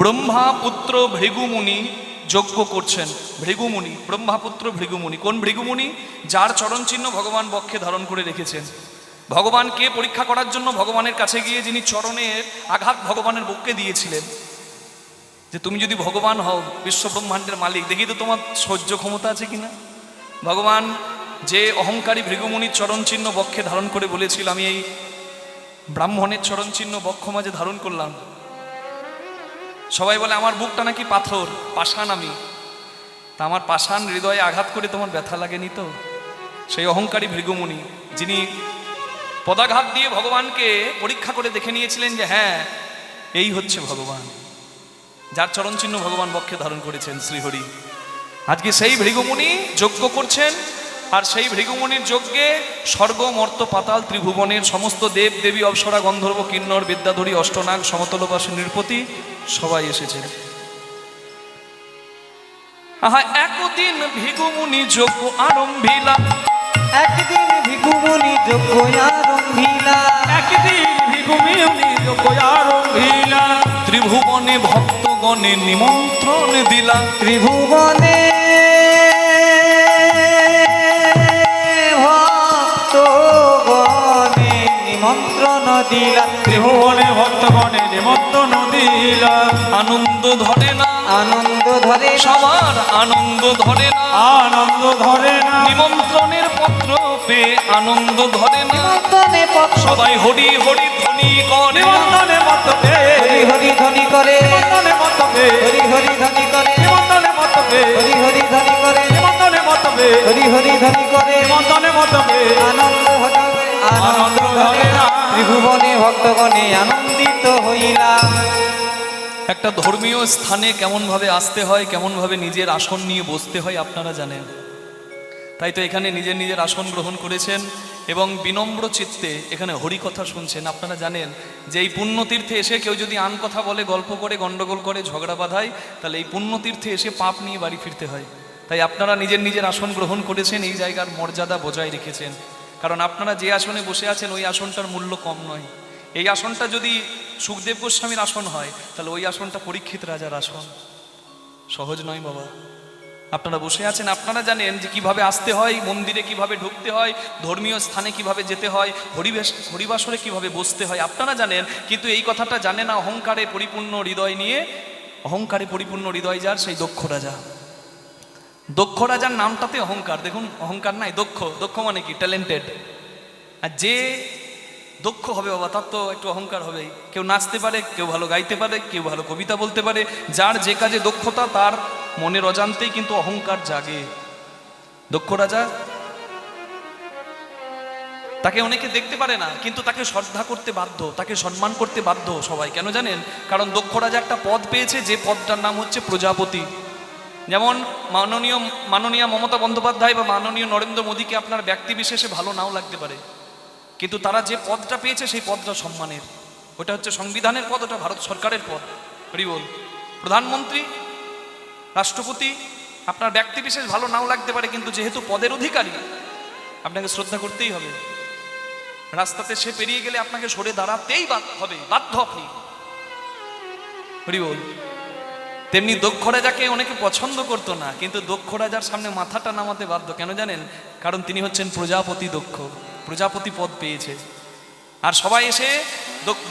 ব্রহ্মাপুত্র ভৃগুমুনি যজ্ঞ করছেন। ভৃগুমুনি, ব্রহ্মাপুত্র ভৃগুমুনি। কোন ভৃগুমুনি? যার চরণ চিহ্ন ভগবান বক্ষে ধারণ করে রেখেছেন। ভগবানকে পরীক্ষা করার জন্য ভগবানের কাছে গিয়ে যিনি চরণের আঘাত ভগবানের বুকে দিয়েছিলেন, যে তুমি যদি ভগবান হও, বিশ্ব ব্রহ্মাণ্ডের মালিক, দেখি তো তোমার সহ্য ক্ষমতা আছে কিনা। ভগবান যে অহংকারী ভৃগুমুনির চরণ চিহ্ন বক্ষে ধারণ করে বলেছিল, আমি এই ব্রাহ্মণের চরণ চিহ্ন বক্ষ মাঝে ধারণ করলাম। সবাই বলে আমার বুকটা নাকি পাথর, পাষাণ আমি। তা আমার পাষাণ হৃদয়ে আঘাত করে তোমার ব্যথা লাগেনি তো? সেই অহংকারী ভৃগুমুনি যিনি পদাঘাত দিয়ে ভগবানকে পরীক্ষা করে দেখে নিয়েছিলেন যে হ্যাঁ, এই হচ্ছে ভগবান, যার চরণ চিহ্ন ভগবান বক্ষে ধারণ করেছেন শ্রীহরি। আজকে সেই ভৃগুমুনি যজ্ঞ করছেন, আর সেই ভৃগুমুনির যজ্ঞে স্বর্গ মর্ত পাতাল ত্রিভুবনের সমস্ত দেব দেবী অপ্সরা গন্ধর্ব কিন্নর বিদ্যাধরী অষ্টনাগ সমতলবাসী নৃপতি সবাই এসেছেন। আহা একদিন ভৃগুমুনি যজ্ঞ আরম্ভিলা, একদিন ভিগুমুনি যজ্ঞ আরম্ভিলা, একদিন ভৃগুমুনি যজ্ঞ আরম্ভিলা, ত্রিভুবনে ভক্তগণে নিমন্ত্রণ দিলা, ত্রিভুবনে ভক্তগণে নিমন্ত্রণ দিলা, ত্রিভুবনে ভক্তগণে নিমন্ত্রণ দিলা। আনন্দ ধরে না, আনন্দ ধরে সবার আনন্দ ধরে না, আনন্দ ধরে না, নিমন্ত্রণের পত্র পেয়ে আনন্দ ধরে না। নিমন্ত্রণে পত্র সবাই হরি হরি ধ্বনি করে, নিমন্ত্রণে মত হরি হরি ধ্বনি করে, নিমন্ত্রণে মত হরি হরি ধ্বনি করে, নিমন্ত্রণে মত হরি হরি ধ্বনি করে, নিমন্ত্রণে মত হরি হরি ধ্বনি করে, নিমন্ত্রণে মত আনন্দ হবে আনন্দ ধরে না, ত্রিভুবনে ভক্তগণে আনন্দিত হইলা। একটা ধর্মীয় স্থানে কেমন ভাবে আসতে হয়, কেমন ভাবে নিজের আসন নিয়ে বসতে হয় আপনারা জানেন। তাই তো এখানে নিজের নিজের আসন গ্রহণ করেছেন এবং বিনম্র চিত্তে এখানে হরিকথা শুনছেন। আপনারা জানেন যে এই পুণ্যতীর্থে এসে কেউ যদি আন কথা বলে, গল্প করে, গন্ডগোল করে, ঝগড়া বাঁধায়, তাহলে এই পুণ্যতীর্থে এসে পাপ নিয়ে বাড়ি ফিরতে হয়। তাই আপনারা নিজের নিজের আসন গ্রহণ করেছেন, এই জায়গার মর্যাদা বজায় রেখেছেন। কারণ আপনারা যে আসনে বসে আছেন ওই আসনটার মূল্য কম নয়। এই আসনটা যদি সুখদেব গোস্বামীর আসন হয়, তাহলে ওই আসনটা পরীক্ষিত রাজার আসন। সহজ নয় বাবা। আপনারা বসে আছেন, আপনারা জানেন যে কিভাবে আসতে হয়, মন্দিরে কিভাবে ঢুকতে হয়, ধর্মীয় স্থানে কিভাবে যেতে হয়, হরিবাসরে কিভাবে বসতে হয়, আপনারা জানেন। কিন্তু এই কথাটা জানে না অহংকারে পরিপূর্ণ হৃদয় নিয়ে, অহংকারে পরিপূর্ণ হৃদয় যার, সেই দক্ষ রাজা। দক্ষ রাজার নামটাতে অহংকার। দেখুন, অহংকার নাই, দক্ষ। দক্ষ মানে কি? ট্যালেন্টেড। আর যে দক্ষ হবে বাবা, তার তো একটু অহংকার হবেই। কেউ নাচতে পারে, কেউ ভালো গাইতে পারে, কেউ ভালো কবিতা বলতে পারে। যার যে কাজে দক্ষতা, তার মনের অজান্তেই কিন্তু অহংকার জাগে। দক্ষ রাজা, তাকে অনেকে দেখতে পারে না, কিন্তু তাকে শ্রদ্ধা করতে বাধ্য, তাকে সম্মান করতে বাধ্য সবাই। কেন জানেন? কারণ দক্ষ রাজা একটা পদ পেয়েছে, যে পদটার নাম হচ্ছে প্রজাপতি। যেমন মাননীয় মমতা বন্দ্যোপাধ্যায় বা মাননীয় নরেন্দ্র মোদীকে আপনার ব্যক্তি বিশেষে ভালো নাও লাগতে পারে, কিন্তু তারা যে পদটা পেয়েছে সেই পদটা সম্মানের। ওটা হচ্ছে সংবিধানের পদ, ওটা ভারত সরকারের পদ। হরি বল। প্রধানমন্ত্রী, রাষ্ট্রপতি, আপনার ব্যক্তি বিশেষ ভালো নাও লাগতে পারে, কিন্তু যেহেতু পদের অধিকারী আপনাকে শ্রদ্ধা করতেই হবে। রাস্তাতে সে পেরিয়ে গেলে আপনাকে সরে দাঁড়াতেই হবে, বাধ্য আপনি। হরি বল। তেমনি দক্ষ রাজাকে অনেকে পছন্দ করতো না, কিন্তু দক্ষ রাজার সামনে মাথাটা নামাতে বাধ্য। কেন জানেন? কারণ তিনি হচ্ছেন প্রজাপতি দক্ষ, প্রজাপতি পদ পেয়েছে। আর সবাই এসে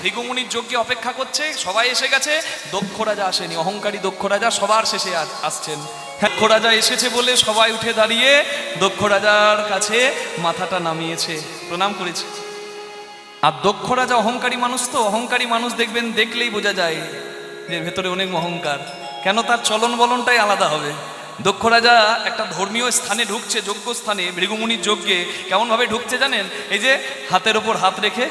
ভৃগুমুনির যজ্ঞে অপেক্ষা করছে, সবাই এসে গেছে, দক্ষ রাজা আসেনি। অহংকারী দক্ষ রাজা সবার শেষে আসছেন। দক্ষ রাজা এসেছে বলে সবাই উঠে দাঁড়িয়ে দক্ষ রাজার কাছে মাথাটা নামিয়েছে, প্রণাম করেছে। আর দক্ষ রাজা অহংকারী মানুষ তো, অহংকারী মানুষ দেখবেন, দেখলেই বোঝা যায় যে ভেতরে অনেক অহংকার। কেন? তার চলন বলনটাই আলাদা হবে। দক্ষ রাজা একটা ধর্মীয় স্থানে ঢুকছে, যজ্ঞ স্থানে, ভৃগুমুনির যজ্ঞে। কেমন ভাবে ঢুকছে জানেন? এই যে হাতের ওপর হাত রেখে,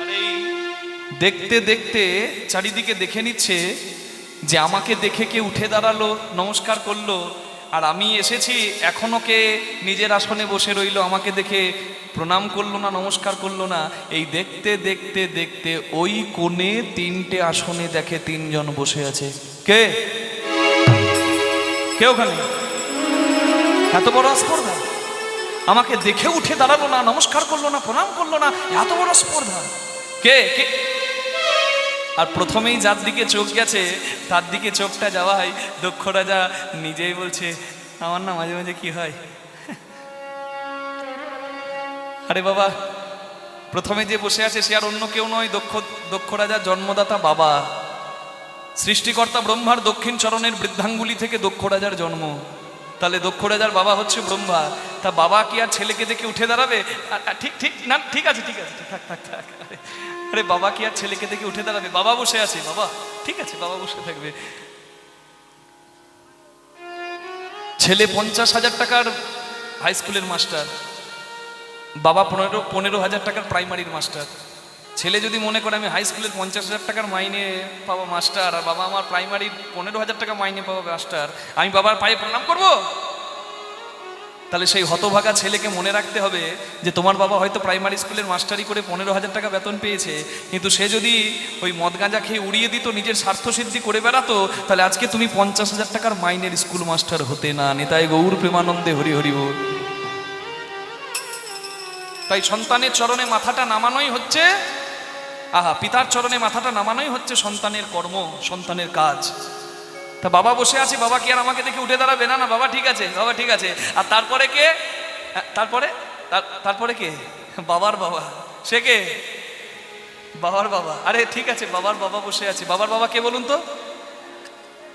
আর এই দেখতে দেখতে চারিদিকে দেখে নিচ্ছে যে আমাকে দেখে কে উঠে দাঁড়ালো, নমস্কার করলো, আর আমি এসেছি, এখনো কে নিজের আসনে বসে রইল, আমাকে দেখে প্রণাম করলো না, নমস্কার করলো না। এই দেখতে দেখতে দেখতে ওই কোণে 3টে আসনে দেখে 3 জন বসে আছে। কে? কে ওখানে? এত বড় আস্পর্ধা! আমাকে দেখে উঠে দাঁড়ালো না, নমস্কার করলো না, প্রণাম করলো না, এত বড় স্পর্ধা। কে কে? আর প্রথমেই যার দিকে চোখ গেছে তার দিকে চোখটা যাওয়ায় দক্ষ রাজা নিজেই বলছে, আমার না মাঝে মাঝে কি হয়, আরে বাবা, প্রথমে যে বসে আছে সে আর অন্য কেউ নয়, দক্ষ রাজার জন্মদাতা বাবা। সৃষ্টিকর্তা ব্রহ্মার দক্ষিণ চরণের বৃদ্ধাঙ্গুলি থেকে দক্ষ রাজার জন্ম। তাহলে দক্ষ রাজার বাবা হচ্ছে ব্রহ্মা। তা বাবা কি আর ছেলেকে দেখে উঠে দাঁড়াবে? ঠিক ঠিক না, ঠিক আছে ঠিক আছে, থাক থাক থাক। আরে বাবা কি আর ছেলেকে দেখে উঠে দাঁড়াবে? বাবা বসে আছে, বাবা ঠিক আছে, বাবা বসে থাকবে। ছেলে 50,000 টাকার হাই স্কুলের মাস্টার, বাবা 15,000 টাকার প্রাইমারির মাস্টার। ছেলে যদি মনে করে আমি হাই স্কুলের 50,000 টাকার মাইনে পাবো মাস্টার, আর বাবা আমার প্রাইমারির 15,000 টাকা মাইনে পাবো মাস্টার, আমি বাবার পায়ে প্রণাম করব? তাহলে সেই হতভাগা ছেলেকে মনে রাখতে হবে যে তোমার বাবা হয়তো প্রাইমারি স্কুলের মাস্টারি করে 15,000 টাকা বেতন পেয়েছে, কিন্তু সে যদি ওই মদ গাঁজা খেয়ে উড়িয়ে দিত, নিজের স্বার্থসিদ্ধি করে বেড়াতো, তাহলে আজকে তুমি 50,000 টাকার মাইনের স্কুল মাস্টার হতে না। নিতাই গৌর প্রেমানন্দে হরি হরি বল। তাই সন্তানের চরণে মাথাটা নামানোই হচ্ছে, পিতার চরণে মাথাটা নামানোই হচ্ছে সন্তানের কর্ম, সন্তানের কাজ। তা বাবা বসে আছে, বাবা কি আর আমাকে দেখে উঠে দাঁড়াবে? না না, বাবা ঠিক আছে, বাবা ঠিক আছে। আর তারপরে কে? তারপরে কে? বাবার বাবা। সে কে? বাবার বাবা। আরে ঠিক আছে, বাবার বাবা বসে আছে। বাবার বাবা কে বলুন তো?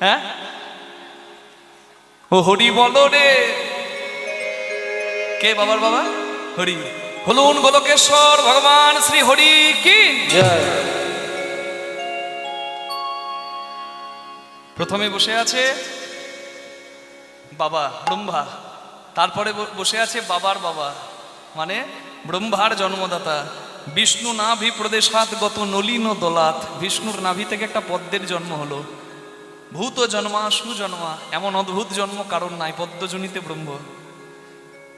হ্যাঁ, ও হরি বলো রে। কে বাবার বাবা? হরি। বলুন গোলকেশ্বর ভগবান শ্রী হরি কি জয়। প্রথমে বসে আছে বাবা ব্রহ্মা, তারপরে বসে আছে বাবার বাবা, মানে ব্রহ্মার জন্মদাতা। বিষ্ণু নাভি প্রদেশাত গত নলিন দোলাত। বিষ্ণুর নাভি থেকে একটা পদ্মের জন্ম হলো। ভূত জন্মা সুজন্মা, এমন অদ্ভুত জন্ম কারণ নাই, পদ্মজনিতে ব্রহ্ম।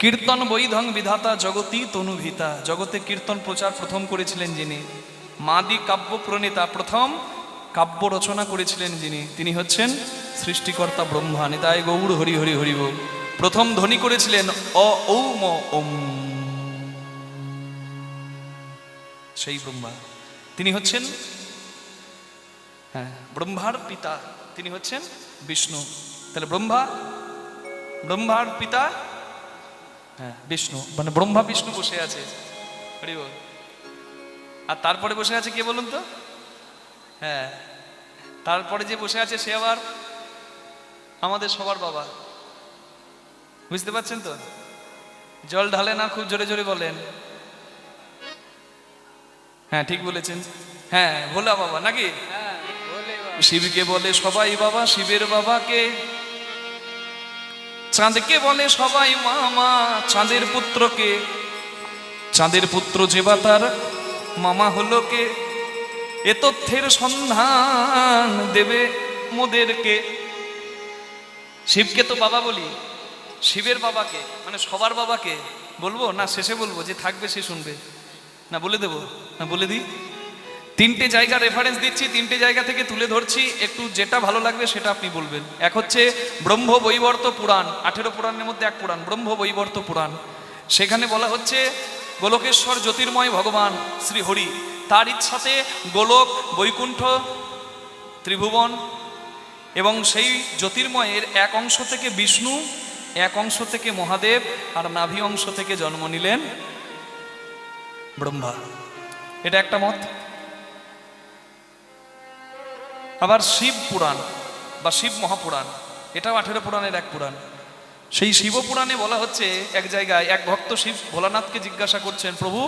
কীর্তন বৈধং বিধাতা জগতী তনুভিতা, জগতে কীর্তন প্রচার প্রথম করেছিলেন যিনি। মাদি কাব্য প্রণেতা, প্রথম কাব্য রচনা করেছিলেন যিনি, তিনি হচ্ছেন সৃষ্টিকর্তা ব্রহ্মা। নিতাই গৌর হরি হরি হরি বল। প্রথম ধ্বনি করেছিলেন ঔম ওম, সেই ব্রহ্মা। তিনি হচ্ছেন ব্রহ্মার পিতা, তিনি হচ্ছেন বিষ্ণু। তাহলে ব্রহ্মার পিতা বিষ্ণু, মানে ব্রহ্মা বিষ্ণু বসে আছে, হরি বল। আর তারপরে বসে আছে কে বলুন তো? তারপরে যে বসে আছে সে আবার আমাদের সবার বাবা। বুঝতে পারছেন তো? জল ঢালে না, খুব জোরে জোরে বলেন। ঠিক বলেছেন। ভোলা বাবা নাকি? শিবকে বলে সবাই বাবা, শিবের বাবাকে। চাঁদকে বলে সবাই মামা, চাঁদের পুত্রকে। চাঁদের পুত্র যে বা তার মামা হলো কে? এ তথ্যের সন্ধান দেবে মোদেরকে। শিবকে তো বাবা বলি, শিবের বাবাকে মানে সবার বাবাকে বলবো না শেষে বলবো? যে থাকবে সে শুনবে না, বলে দেবো না, বলে দিই। 3টে জায়গা রেফারেন্স দিচ্ছি, 3টে জায়গা থেকে তুলে ধরছি, একটু যেটা ভালো লাগবে সেটা আপনি বলবেন। এক হচ্ছে ব্রহ্ম বৈবর্ত পুরাণ, 18 পুরাণের মধ্যে এক পুরাণ ব্রহ্ম বৈবর্ত পুরাণ। সেখানে বলা হচ্ছে গোলকেশ্বর জ্যোতির্ময় ভগবান শ্রী হরি, তার ইচ্ছাতে গোলক, বৈকুণ্ঠ, ত্রিভুবন এবং সেই জ্যোতির্ময়ের এক অংশ থেকে বিষ্ণু, এক অংশ থেকে মহাদেব, আর নাভি অংশ থেকে জন্ম নিলেন ব্রহ্মা। এটা একটা মত। আবার শিব পুরাণ বা শিব মহাপুরাণ, এটাও 18 পুরাণের এক পুরাণ। সেই শিব পুরাণে বলা হচ্ছে এক জায়গায় এক ভক্ত শিব ভোলানাথকে জিজ্ঞাসা করছেন, প্রভু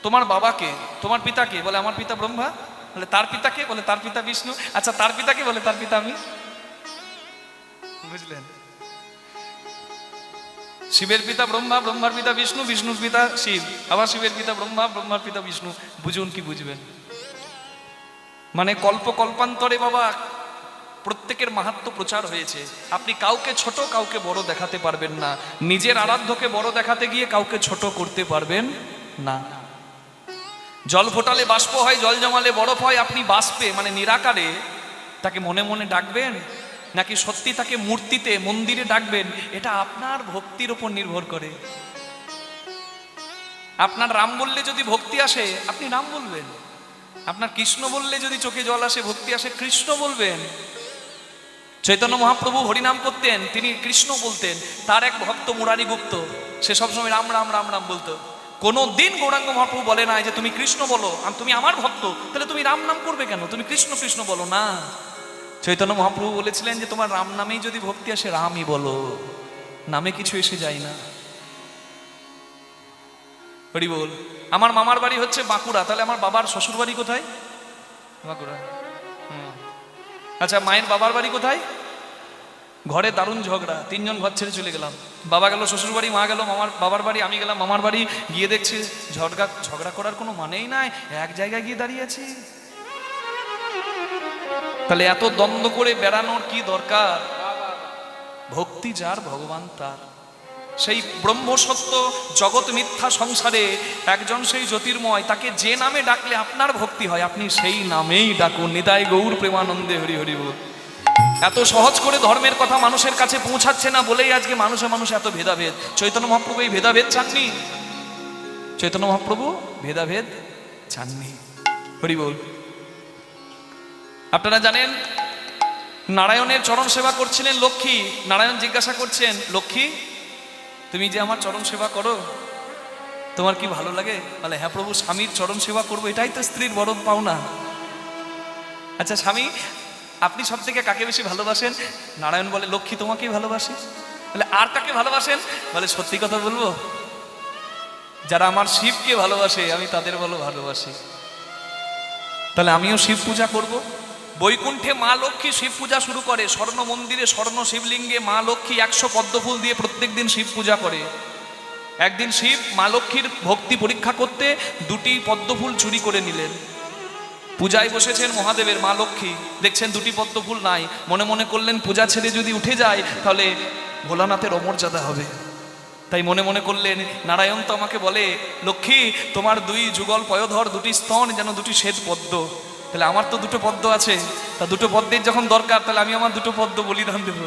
তোমার বাবাকে, তোমার পিতাকে? বলে আমার পিতা ব্রহ্মা। বলে তার পিতাকে? বলে তার পিতা বিষ্ণু। আচ্ছা তার পিতাকে? বলে তার পিতা আমি। বুঝলেন? শিবের পিতা ব্রহ্মা, ব্রহ্মার পিতা বিষ্ণু, বিষ্ণুর পিতা শিব, আবার শিবের পিতা ব্রহ্মা, ব্রহ্মার পিতা বিষ্ণু। বুঝুন কি বুঝবেন? মানে কল্প কল্পান্তরে বাবা প্রত্যেকের মাহাত্ম্য প্রচার হয়েছে। আপনি কাউকে ছোট কাউকে বড় দেখাতে পারবেন না, নিজের আরাধ্যকে বড় দেখাতে গিয়ে কাউকে ছোট করতে পারবেন না। জল ফোটালে বাষ্প হয়, জল জমালে বরফ হয়। আপনি বাষ্পে মানে নিরাকারে তাকে মনে মনে ডাকবেন, নাকি সত্যি তাকে মূর্তিতে মন্দিরে ডাকবেন, এটা আপনার ভক্তির উপর নির্ভর করে। আপনার রাম বললে যদি ভক্তি আসে আপনি রাম বলবেন, আপনার কৃষ্ণ বললে যদি চোখে জল আসে ভক্তি আসে কৃষ্ণ বলবেন। চৈতন্য মহাপ্রভু হরিনাম করতেন, তিনি কৃষ্ণ বলতেন। তার এক ভক্ত মুরারি গুপ্ত, সে সবসময় রাম রাম রাম রাম বলতো। কোনো দিন গৌরাঙ্গ মহাপ্রভু বলে না যে তুমি কৃষ্ণ বলো, তুমি আমার ভক্ত, তাহলে তুমি রাম নাম করবে কেন, তুমি কৃষ্ণ কৃষ্ণ বলো না। চৈতন্য মহাপ্রভু বলেছিলেন যে তোমার রাম নামেই যদি ভক্তি আসে রামই বলো, নামে কিছু এসে যায় না। হরি বল। আমার মামার বাড়ি হচ্ছে বাঁকুড়া, তাহলে আমার বাবার শ্বশুর বাড়ি কোথায়? বাঁকুড়া। আচ্ছা, মায়ের বাবার বাড়ি কোথায়? ঘরে দারুণ ঝগড়া, তিনজন ঘর ছেড়ে চলে গেলাম। বাবা গেল শ্বশুর বাড়ি, মা গেল মামার বাবার বাড়ি, আমি গেলাম মামার বাড়ি। গিয়ে দেখছি ঝগড়া করার কোনো মানেই নাই, এক জায়গায় গিয়ে দাঁড়িয়ে আছি। তাহলে এত দ্বন্দ্ব করে বেড়ানোর কি দরকার? ভক্তি যার ভগবান তার। সেই ব্রহ্ম সত্য জগৎ মিথ্যা সংসারে একজন সেই জ্যোতির্ময়, তাকে যে নামে ডাকলে আপনার ভক্তি হয় আপনি সেই নামেই ডাকুন। নিতাই গৌর প্রেমানন্দে হরি হরি বল। এত সহজ করে ধর্মের কথা মানুষের কাছে পৌঁছাচ্ছে না বলেই আজকে মানুষে মানুষ এত ভেদাভেদ। চৈতন্য মহাপ্রভু এই ভেদাভেদ চাননি, চৈতন্য মহাপ্রভু ভেদাভেদ চাননি। হরি বল। আপনারা জানেন নারায়ণের চরণ সেবা করছিলেন লক্ষ্মী। নারায়ণ জিজ্ঞাসা করছেন, লক্ষ্মী তুমি যে আমার চরণ সেবা করো তোমার কি ভালো লাগে? বলে হ্যাঁ প্রভু, স্বামীর চরণ সেবা করবো, এটাই তো স্ত্রীর বড় পাওনা। আচ্ছা স্বামী, আপনি সব থেকে কাকে বেশি ভালোবাসেন? নারায়ণ বলে লক্ষ্মী তোমাকেই ভালোবাসি। বলে আর কাকে ভালোবাসেন? বলে সত্যি কথা বলবো, যারা আমার শিবকে ভালোবাসে আমি তাদের বলো ভালোবাসি। তাহলে আমিও শিব পূজা করব। বৈকুণ্ঠে মা লক্ষ্মী শিব পূজা শুরু করে। স্বর্ণ মন্দিরে স্বর্ণ শিবলিঙ্গে মা লক্ষ্মী 100 পদ্মফুল দিয়ে প্রত্যেক দিন শিব পূজা করে। একদিন শিব মা লক্ষ্মীর ভক্তি পরীক্ষা করতে 2টি পদ্মফুল চুরি করে নিলেন। পূজায় বসেছেন মহাদেবের, মা লক্ষ্মী দেখছেন 2টি পদ্মফুল নাই। মনে মনে করলেন পূজা ছেড়ে যদি উঠে যায় তাহলে ভোলানাথের অমর্যাদা হবে। তাই মনে মনে করলেন নারায়ণ তো আমাকে বলে লক্ষ্মী তোমার 2 যুগল পয়োধর, 2টি স্তন যেন 2টি শ্বেত পদ্ম, তাহলে আমার তো 2টো পদ্ম আছে, তা 2টো পদ্মের যখন দরকার তাহলে আমি আমার 2টো পদ্ম বলিদান দেব।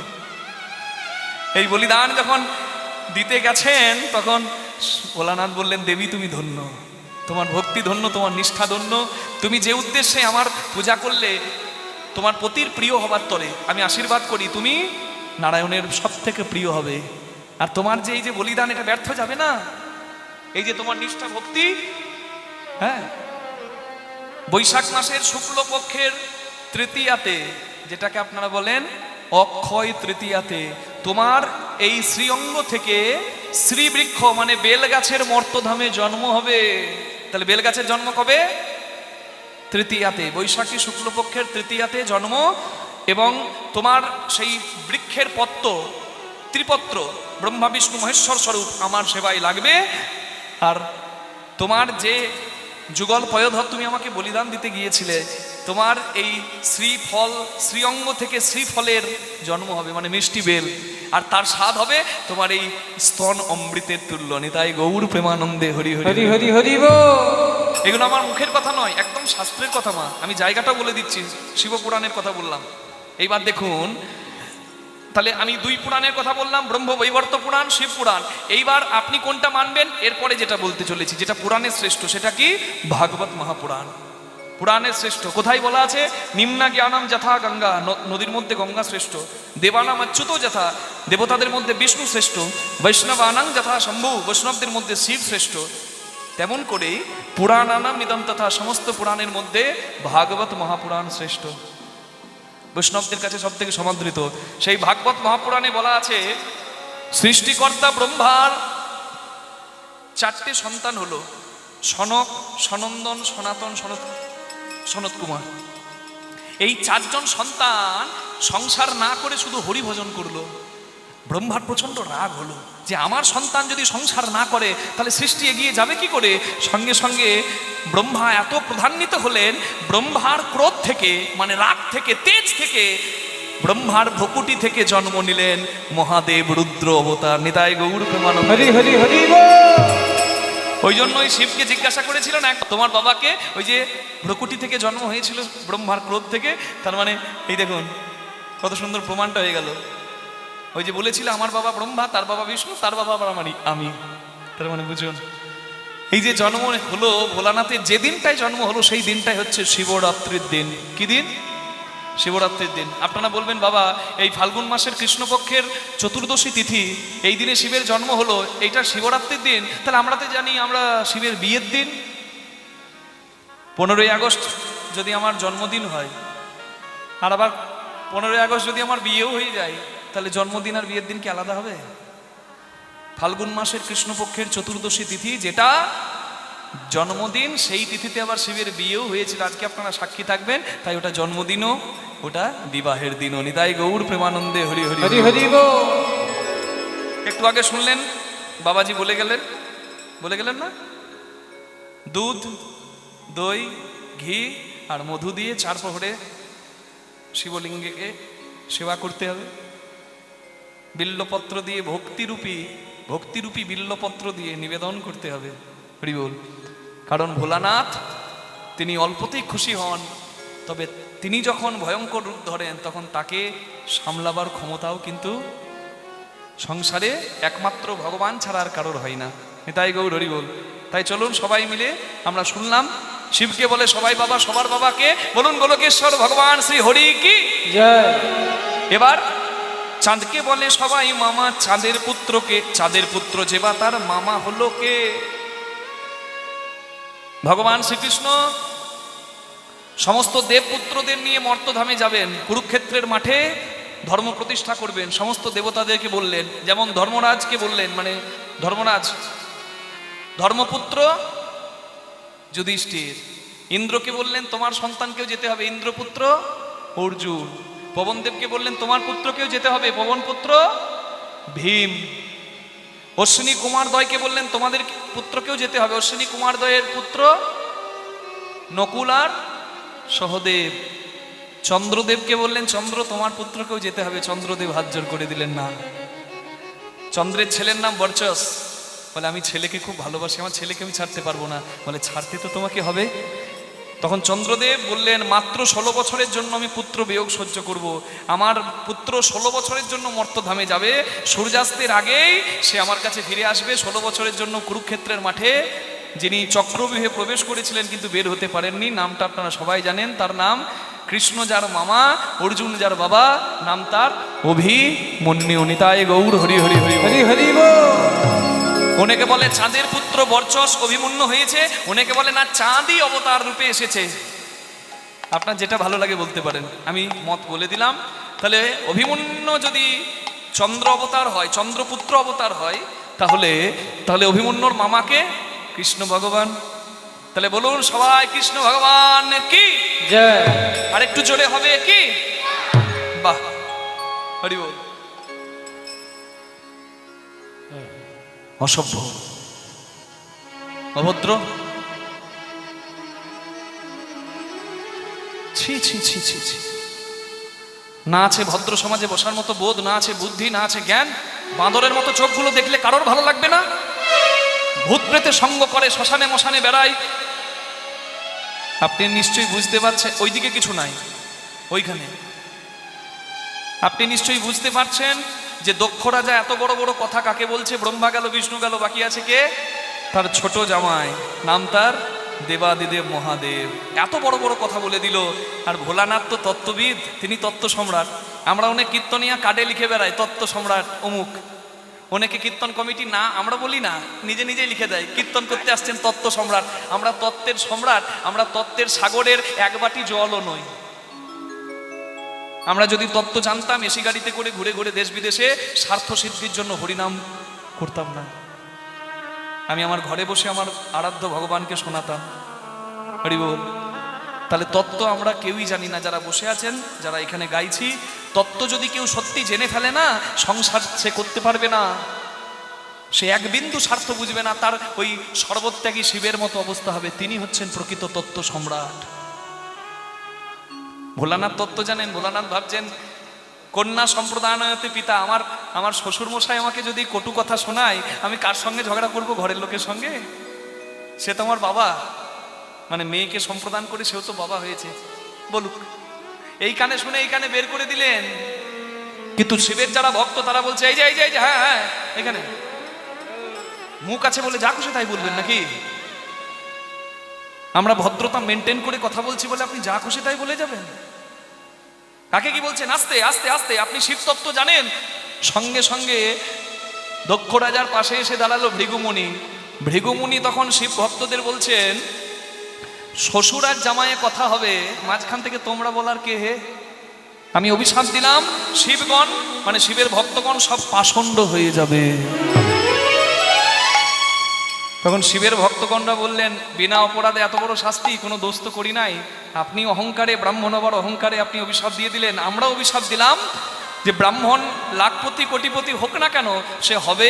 এই বলিদান যখন দিতে গেছেন তখন ভোলানাথ বললেন দেবী তুমি ধন্য, তোমার ভক্তি ধন্য, তোমার নিষ্ঠা ধন্য। তুমি যে উদ্দেশ্যে আমার পূজা করলে তোমার পতির প্রিয় হবার তরে আমি আশীর্বাদ করি তুমি নারায়ণের সব থেকে প্রিয় হবে। আর তোমার যে এই যে বলিদান এটা ব্যর্থ যাবে না, এই যে তোমার নিষ্ঠা ভক্তি। হ্যাঁ, বৈশাখ মাসের শুক্লপক্ষের তৃতীয়াতে, যেটাকে আপনারা বলেন অক্ষয় তৃতীয়াতে, তোমার এই শ্রীঅঙ্গ থেকে শ্রীবৃক্ষ মানে বেলগাছের মর্তধামে জন্ম হবে। তাহলে বেলগাছের জন্ম কবে? তৃতীয়াতে, বৈশাখী শুক্লপক্ষের তৃতীয়াতে জন্ম। এবং তোমার সেই বৃক্ষের পত্র, ত্রিপত্র, ব্রহ্মা বিষ্ণু মহেশ্বর স্বরূপ আমার সেবায় লাগবে। আর তোমার যে যুগল পয়োধর তুমি আমাকে বলিদান দিতে গিয়েছিলে, তোমার এই শ্রীফল, শ্রীঅঙ্গ থেকে শ্রীফলের জন্ম হবে মানে মিষ্টি বেল, আর তার স্বাদ হবে তোমার এই স্তন অমৃতের তুল্য। নিতাই গৌর প্রেমানন্দে হরি হরি হরি হরি বল। এগুলো আমার মুখের কথা নয়, একদম শাস্ত্রের কথা মা। আমি জায়গাটা বলে দিচ্ছি, শিবপুরাণের কথা বললাম। এইবার দেখুন, তাহলে আমি 2 পুরাণের কথা বললাম, ব্রহ্মবৈবর্ত পুরাণ, শিব পুরাণ। এইবার আপনি কোনটা মানবেন? এরপরে যেটা বলতে চলেছি, যেটা পুরাণের শ্রেষ্ঠ, সেটা কি? ভাগবত মহাপুরাণ। পুরাণের শ্রেষ্ঠ কোথায় বলা আছে? নিম্না জ্ঞানম যথা গঙ্গা, নদীর মধ্যে গঙ্গা শ্রেষ্ঠ। দেবানাম অচ্যুত যথা, দেবতাদের মধ্যে বিষ্ণু শ্রেষ্ঠ। বৈষ্ণবানাং যথা শম্ভু, বৈষ্ণবদের মধ্যে শিব শ্রেষ্ঠ। তেমন করেই পুরাণানাম ইদম তথা, সমস্ত পুরাণের মধ্যে ভাগবত মহাপুরাণ শ্রেষ্ঠ, বৈষ্ণবদের কাছে সব থেকে সমাদৃত। সেই ভাগবত মহাপুরাণে বলা আছে সৃষ্টিকর্তা ব্রহ্মার 4টে সন্তান হলো, সনক, সনন্দন, সনাতন, সনত কুমার। এই 4 জন সন্তান সংসার না করে শুধু হরি ভজন করলো। ব্রহ্মার প্রচন্ড রাগ হলো যে আমার সন্তান যদি সংসার না করে তাহলে সৃষ্টি এগিয়ে যাবে কি করে। সঙ্গে সঙ্গে ব্রহ্মা এত ক্রোধান্বিত হলেন, ব্রহ্মার ক্রোধ থেকে মানে রাগ থেকে, তেজ থেকে, ব্রহ্মার ভকুটি থেকে জন্ম নিলেন মহাদেব রুদ্র অবতার। নিতাই গৌর প্রেমানন্দ হরি হরি হরি বল। ওই জন্যই শিবকে জিজ্ঞাসা করেছিলেন তোমার বাবাকে, ওই যে ভ্রকুটি থেকে জন্ম হয়েছিল ব্রহ্মার ক্রোধ থেকে, তার মানে এই দেখুন কত সুন্দর প্রমাণটা হয়ে গেল। ওই যে বলেছিল আমার বাবা ব্রহ্মা, তার বাবা বিষ্ণু, তার বাবা আবার আমি। তার মানে বুঝুন, এই যে জন্ম হলো ভোলানাথের, যে দিনটায় জন্ম হলো সেই দিনটাই হচ্ছে শিবরাত্রির দিন। কি দিন? শিবরাত্রির দিন। আপনারা বলবেন বাবা এই ফাল্গুন মাসের কৃষ্ণপক্ষের চতুর্দশী তিথি, এই দিনে শিবের জন্ম হলো, এইটা শিবরাত্রির দিন, তাহলে আমরা তো জানি আমরা শিবের বিয়ের দিন। 15ই আগস্ট যদি আমার জন্মদিন হয়, আর আবার 15ই আগস্ট যদি আমার বিয়েও হয়ে যায়, তাহলে জন্মদিন আর বিয়ের দিন কি আলাদা হবে? ফাল্গুন মাসের কৃষ্ণপক্ষের চতুর্দশী তিথি যেটা জন্মদিন, সেই তিথিতে আবার শিবের বিয়েও হয়েছিল। আজকে আপনারা সাক্ষী থাকবেন, তাই ওটা জন্মদিনও, ওটা বিবাহের দিনও। নিতাই গৌর প্রেমানন্দে হরি হরি হরি হরি বল। একটু আগে শুনলেন বাবাজি বলে গেলেন না, দুধ, দই, ঘি আর মধু দিয়ে 4 প্রহরে শিবলিঙ্গকে সেবা করতে হবে। বিল্লপত্র দিয়ে ভক্তিরূপী বিল্লপত্র দিয়ে নিবেদন করতে হবে। হরি বল। কারণ ভোলানাথ তিনি অল্পতেই খুশি হন, তবে তিনি যখন ভয়ঙ্কর রূপ ধরেন তখন তাকে সামলাবার ক্ষমতাও কিন্তু সংসারে একমাত্র ভগবান ছাড়া আর কারোর হয় না। নিতাই গৌর হরি বল। তাই চলুন সবাই মিলে আমরা শুনলাম, শিবকে বলে সবাই বাবা, সবার বাবাকে বলুন গোলকেশ্বর ভগবান শ্রী হরি কি জয়। এবার চাঁদকে বলে সবাই মামা, চাঁদের পুত্রকে, চাঁদের পুত্র যে বা তার মামা হলো কে? ভগবান শ্রীকৃষ্ণ সমস্ত দেবপুত্রদের নিয়ে মর্তধামে যাবেন, কুরুক্ষেত্রের মাঠে ধর্ম প্রতিষ্ঠা করবেন। সমস্ত দেবতাদেরকে বললেন, যেমন ধর্মরাজকে বললেন, মানে ধর্মরাজ ধর্মপুত্র যুধিষ্ঠির, ইন্দ্রকে বললেন তোমার সন্তানকেও যেতে হবে, ইন্দ্রপুত্র অর্জুন। পবনদেবকে বললেন তোমার পুত্রকেও যেতে হবে, পবনপুত্র ভীম। অশ্বিনী কুমারদ্বয়কে বললেন তোমাদের পুত্রকেও যেতে হবে, অশ্বিনী কুমারদ্বয়ের পুত্র নকুল আর সহদেব। চন্দ্রদেবকে বললেন চন্দ্র তোমার পুত্রকেও যেতে হবে, চন্দ্রদেব হাত জোর করে দিলেন না। চন্দ্রের ছেলের নাম বর্চস, বলে আমি ছেলেকে খুব ভালোবাসি, আমার ছেলেকে আমি ছাড়তে পারবো না। বলে ছাড়তে তো তোমাকে হবে। তখন চন্দ্রদেব বললেন মাত্র 16 বছরের জন্য আমি পুত্র বিয়োগ সহ্য করব। আমার পুত্র 16 বছরের জন্য মর্তধামে যাবে, সূর্যাস্তের আগেই সে আমার কাছে ফিরে আসবে। 16 বছরের জন্য কুরুক্ষেত্রের মাঠে যিনি চক্রব্যূহে প্রবেশ করেছিলেন কিন্তু বের হতে পারেননি, নামটা আপনারা সবাই জানেন, তার নাম কৃষ্ণ যার মামা, অর্জুন যার বাবা, নাম তার অভিমন্যু। নিতাই গৌর হরি হরি হরি হরি হরি বল। অনেকে বলে চাঁদের পুত্র বর্চস অভিমন্যু হয়েছে, অনেকে বলে না চাঁদই অবতার রূপে এসেছে। আপনার যেটা ভালো লাগে বলতে পারেন, আমি মত বলে দিলাম। তাহলে অভিমন্যু যদি চন্দ্র অবতার হয়, চন্দ্রপুত্র অবতার হয়, তাহলে অভিমন্যুর মামাকে কৃষ্ণ ভগবান। তাহলে বলুন সবাই কৃষ্ণ ভগবান কি জয়। আর একটু জোরে হবে কি? বাহ, হরি বল। অসভ্য, অভদ্র, ছি ছি ছি ছি ছি। না আছে ভদ্র সমাজে বসার মতো বোধ, না আছে বুদ্ধি, না আছে জ্ঞান। বাঁদরের মতো চোখগুলো দেখলে কারোর ভালো লাগবে না। ভূত প্রেতে সঙ্গ করে, শ্মশানে মশানে বেড়ায়। আপনি নিশ্চয়ই বুঝতে পারছেন, ওইদিকে কিছু নাই, ওইখানে আপনি নিশ্চয়ই বুঝতে পারছেন যে দক্ষ রাজা এত বড় বড় কথা কাকে বলছে। ব্রহ্মা গেল, বিষ্ণু গেল, বাকি আছে কে? তার ছোট জামাই, নাম তার দেবাদিদেব মহাদেব। এত বড় বড় কথা বলে দিল। আর ভোলানাথ তো তত্ত্ববিদ, তিনি তত্ত্ব সম্রাট। আমরা অনেক কীর্তনিয়া কার্ডে লিখে বেড়াই তত্ত্ব সম্রাট অমুক। অনেকে কীর্তন কমিটি না আমরা বলি না, নিজে নিজেই লিখে দেয় কীর্তন করতে আসছেন তত্ত্ব সম্রাট। আমরা তত্ত্বের সম্রাট, আমরা তত্ত্বের সাগরের এক বাটি জলও নই। আমরা যদি তত্ত্ব জানতাম, এসি গাড়িতে করে ঘুরে ঘুরে দেশ বিদেশে স্বার্থ সিদ্ধির জন্য হরিনাম করতাম না। আমি আমার ঘরে বসে আমার আরাধ্য ভগবানকে শোনাতাম। হরি বল। তাহলে তত্ত্ব আমরা কেউই জানি না, যারা বসে আছেন, যারা এখানে গাইছি। তত্ত্ব যদি কেউ সত্যি জেনে ফেলে না, সংসার সে করতে পারবে না। সে এক বিন্দু স্বার্থ বুঝবে না, তার ওই সর্বত্যাগী শিবের মতো অবস্থা হবে। তিনি হচ্ছেন প্রকৃত তত্ত্ব সম্রাট। ভোলানাথ তত্ত্ব জানেন। ভোলানাথ ভাবছেন কন্যা সম্প্রদায়তে পিতা। আমার শ্বশুর মশাই আমাকে যদি কটু কথা শোনায়, আমি কার সঙ্গে ঝগড়া করব? ঘরের লোকের সঙ্গে। সে তো আমার বাবা, মানে মেয়েকে সম্প্রদান করে সেও তো বাবা হয়েছে, বলুক। এই কানে শুনে এই কানে বের করে দিলেন। কিন্তু শিবের যারা ভক্ত তারা বলছে এই যে এই যে এই যে, হ্যাঁ হ্যাঁ এখানে মুখ আছে বলে যা খুশি তাই বলবেন নাকি? আমরা ভদ্রতা মেনটেন করে কথা বলছি বলে আপনি যা খুশি তাই বলে যাবেন? কাকে কি বলছেন? আস্তে আস্তে আস্তে, আপনি শিব তত্ত্ব জানেন। সঙ্গে সঙ্গে দক্ষ রাজার পাশে এসে দাঁড়ালো ভৃগুমুনি। ভৃগুমুনি তখন শিব ভক্তদের বলছেন, শ্বশুর আর জামাইয়ে কথা হবে, মাঝখান থেকে তোমরা বলার কে হে? আমি অভিশাপ দিলাম, শিবগণ মানে শিবের ভক্তগণ সব পাষণ্ড হয়ে যাবে। তখন শিবের ভক্তগণরা বললেন, বিনা অপরাধে এত বড় শাস্তি, কোনো দোষ তো করি নাই, আপনি অহংকারে, ব্রাহ্মণ হবার অহংকারে আপনি অভিশাপ দিয়ে দিলেন। আমরা অভিশাপ দিলাম যে ব্রাহ্মণ লাখপতি কোটিপতি হোক না কেন, সে হবে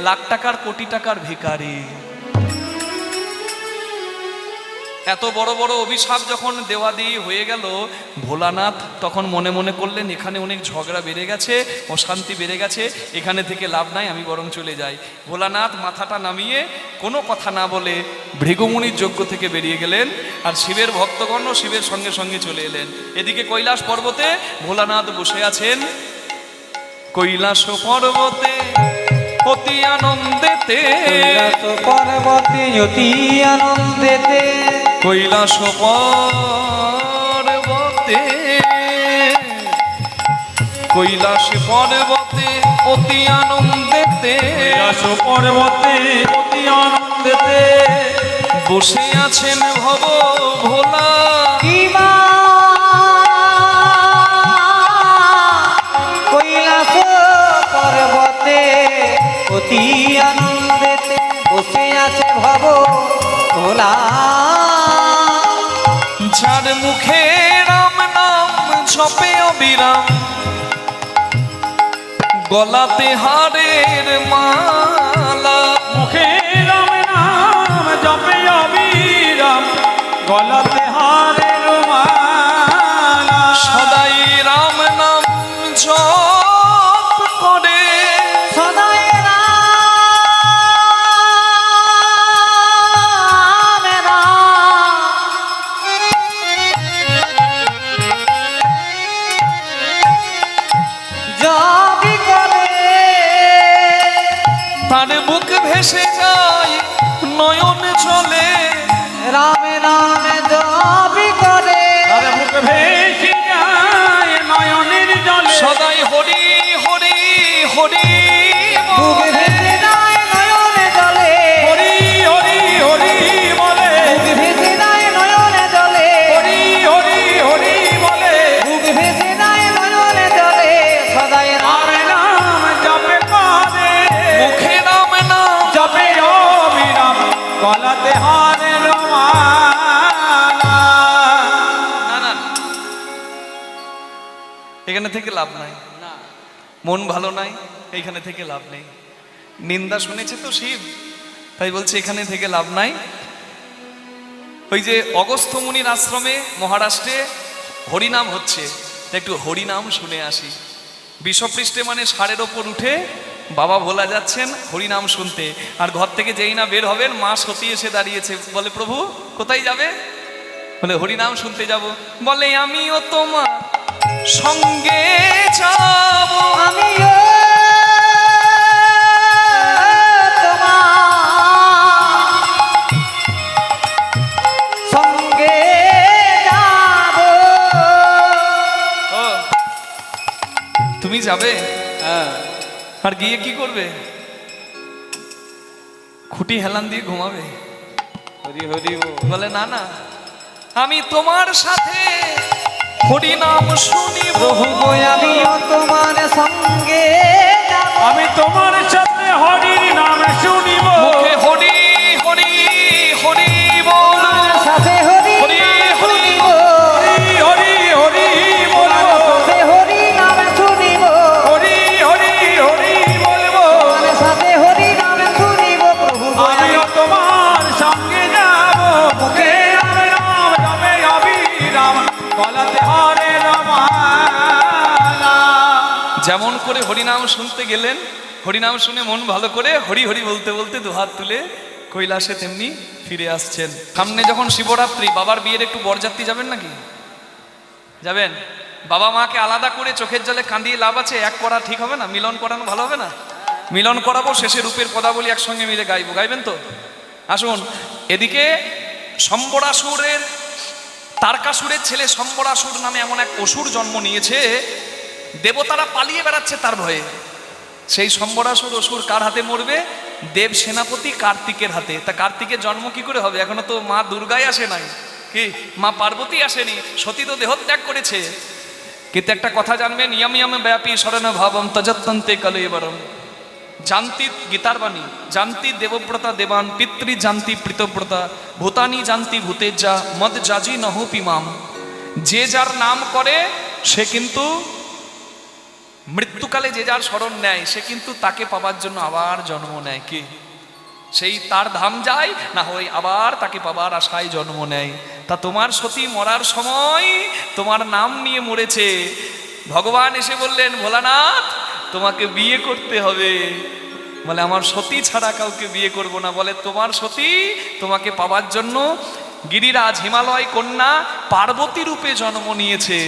লাখ টাকার কোটি টাকার ভিখারি। এত বড় বড় অভিশাপ যখন দেওয়া দিয়ে হয়ে গেল, ভোলানাথ তখন মনে মনে করলেন এখানে অনেক ঝগড়া বেড়ে গেছে, অশান্তি বেড়ে গেছে, এখানে থেকে লাভ নাই, আমি বরং চলে যাই। ভোলানাথ মাথাটা নামিয়ে কোনো কথা না বলে ভৃগুমুনির যজ্ঞ থেকে বেরিয়ে গেলেন, আর শিবের ভক্তগণও শিবের সঙ্গে সঙ্গে চলে এলেন। এদিকে কৈলাস পর্বতে ভোলানাথ বসে আছেন। কৈলাস পর্বতে অতি আনন্দেতে, কৈলাস পর্বতে অতি আনন্দেতে, কৈলাস পর্বতে, কৈলাস পর্বতে অতি আনন্দেতে, কৈলাস পর্বতে অতি আনন্দেতে বসে আছেন ভব ভোলা। কিমা কৈলাস পর্বতে অতি আনন্দেতে বসে আছে ভব ভোলা। যার মুখে রাম নাম জপে অবিরাম, গলাতে হারের মালা। মুখে রাম নাম জপে অবিরাম, গলাতে হারের মালা। সদাই রাম নাম জপ করে, সদাই রাম জপি করে, তার বুক ভেসে যায় নয়ন চলে। রামে রামে জপি করে, তার মুখ ভেসে যায় নয়নের জলে। সদাই হরি হরি হরি বুক ভেসে যায় নয়নে জলে, হরি হরি হরি বলে, বুক ভেসে যায় নয়নে জলে, হরি হরি হরি বলে। বুক ভেসে যায় নয়নে জলে। সদাই রাম রাম নাম জপে করে, মুখে রাম নাম। জপে অবিরাম, গলাতে হারের মালা। না না, এখানে থেকে লাভ নাই, মন ভালো নাই, এইখানে থেকে লাভ নেই। নিন্দা শুনেছে তো শিব, তাই বলছে এখানে থেকে লাভ নাই। ওই যে অগস্ত্য মুনির আশ্রমে মহারাষ্ট্রে হরিনাম হচ্ছে, তা একটু হরিনাম শুনে আসি। বিষপৃষ্ঠে মানে ষাঁড়ের ওপর উঠে বাবা ভোলা যাচ্ছেন হরিনাম শুনতে, আর ঘর থেকে যেই না বের হবেন মা সতী এসে দাঁড়িয়েছে, বলে প্রভু কোথায় যাবে? বলে হরিনাম শুনতে যাব। বলে আমিও তোমার সঙ্গে যাব। আমিও তোমার সঙ্গে যাব। ও তুমি যাবে? আর গিয়ে কি করবে? খুঁটি হেলান দিয়ে ঘুমাবে? হরি হরি বলে না না, আমি তোমার সাথে হরিনাম শুনিব। প্রভু গো আমিও তোমার সঙ্গে যাব। আমি তোমার সাথে হরির নাম শুনিব। মুখে হরি হরি হরি বল, তোমার সাথে হরি হরি নাম হরি শুনিব। হরি হরি হরি তোমার বলবো, সাথে হরি নাম শুনিব। হরি হরি হরি বলবো। তোমার সাথে হরি নাম শুনিব। প্রভু গো আমিও তোমার সঙ্গে যাব। মুখে রাম নাম জপে অবিরাম, গলাতে হারের মালা। যেমন করে হরিনাম শুনতে গেলেন, হরিনাম শুনে মন ভালো করে হরি হরি বলতে বলতে দুহাত তুলে কৈলাসে তেমনি ফিরে আসছেন। সামনে যখন শিবরাত্রি, বাবার বিয়ের একটু বরযাত্রী যাবেন নাকি? যাবেন? বাবা মাকে আলাদা করে চোখের জলে কাঁদিয়ে লাভ আছে? এক করা ঠিক হবে না? মিলন করানো ভালো হবে না? মিলন করাবো, শেষে রূপের পদাবলী একসঙ্গে মিলে গাইবো। গাইবেন তো? আসুন, এদিকে সম্বরাসুরের, তারকাসুরের ছেলে সম্বরাসুর নামে এমন এক অসুর জন্ম নিয়েছে, দেবতারা পালিয়ে বেড়াচ্ছে তার ভয়ে। সেই সম্বরাসুর অসুর কার হাতে মরবে? দেব সেনাপতি কার্তিকের হাতে। তা কার্তিকের জন্ম কি করে হবে? এখনো তো মা দুর্গাই আসে নাই, কি মা পার্বতী আসেনি, সতী তো দেহত্যাগ করেছে। কিন্তু একটা কথা জানবেন, ইয়ম ইয়ম ব্যাপী শরণ ভাবম তজত্তন্তে কলেবরম জানতি, গীতার বাণী, জানতি দেবব্রতা দেবান, পিতৃ জানতি প্রীতব্রতা, ভূতানি জানতি ভূতেজা, মদ জাজি নহ পিমাম। যে যার নাম করে সে কিন্তু মৃত্যুকালে যে যার স্মরণ নেয়, সে কিন্তু তাকে পাবার জন্য আবার জন্ম নেয়। কি সেই তার ধাম যায়, না হয় আবার তাকে পাবার আশায় জন্ম নেয়। তা তোমার সতী মরার সময় তোমার নাম নিয়ে মরেছে। ভগবান এসে বললেন, ভোলানাথ তোমাকে বিয়ে করতে হবে। বলে আমার সতী ছাড়া কাউকে বিয়ে করব না। বলে তোমার সতী তোমাকে পাবার জন্য গিরিরাজ হিমালয় কন্যা পার্বতী রূপে জন্ম নিয়েছে।